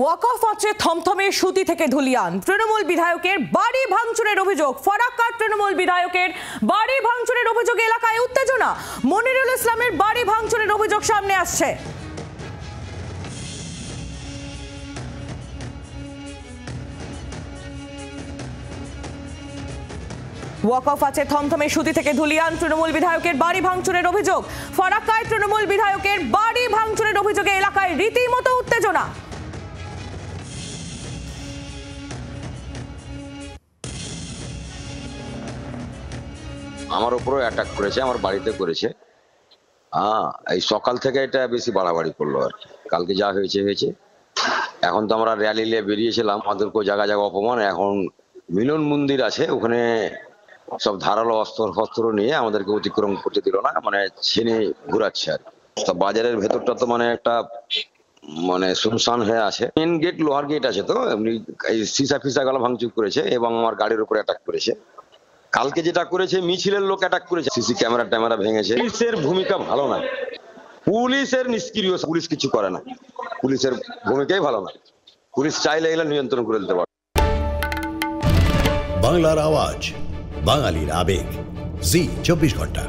ওয়াকফ আছে থমথমে সুতি থেকে ধুলিয়ান। তৃণমূল বিধায়কের বাড়ি ভাঙচুরের অভিযোগ। ফারাক্কার তৃণমূল বিধায়কের বাড়ি ভাঙচুরের অভিযোগে এলাকায় উত্তেজনা। মনিরুল ইসলামের বাড়ি ভাঙচুরের অভিযোগ সামনে আসছে। ওয়াকফ আছে থমথমে সুতি থেকে ধুলিয়ান। তৃণমূল বিধায়কের বাড়ি ভাঙচুরের অভিযোগ। ফারাক্কায় তৃণমূল বিধায়কের বাড়ি ভাঙচুরের অভিযোগে এলাকায় রীতিমতো উত্তেজনা। আমার উপরও অ্যাটাক করেছে, আমার বাড়িতে করেছে। এই সকাল থেকে এটা বেশি বাড়াবাড়ি করলো আর কি। কালকে যা হয়েছে হয়েছে। এখন তো আমরা র্যালি নিয়ে বেরিয়েছিলাম, আমাদেরকেও জায়গা জায়গা অপমান। এখন মিলন মন্দির আছে, ওখানে সব ধারালো অস্ত্র নিয়ে আমাদেরকে অতিক্রম করতে দিল না, মানে ছেনে ঘুরাচ্ছে আর কি। বাজারের ভেতরটা তো মানে একটা শুনশান হয়ে আছে। মেন গেট লোহার গেট আছে, তো এমনি সিসা ফিসা গুলো ভাঙচুর করেছে এবং আমার গাড়ির উপরে অ্যাটাক করেছে। কালকে যেটা করেছে, মিছিলের লোক অ্যাটাক করেছে, সিসি ক্যামেরা ভেঙেছে। পুলিশের ভূমিকা ভালো না, পুলিশের নিষ্ক্রিয়, পুলিশ কিছু করে না, পুলিশের ভূমিকাই ভালো না। পুলিশ চাইলে এগুলো নিয়ন্ত্রণ করে দিতে পারে। বাংলার আওয়াজ, বাঙালির আবেগ, জি 24 ঘন্টা।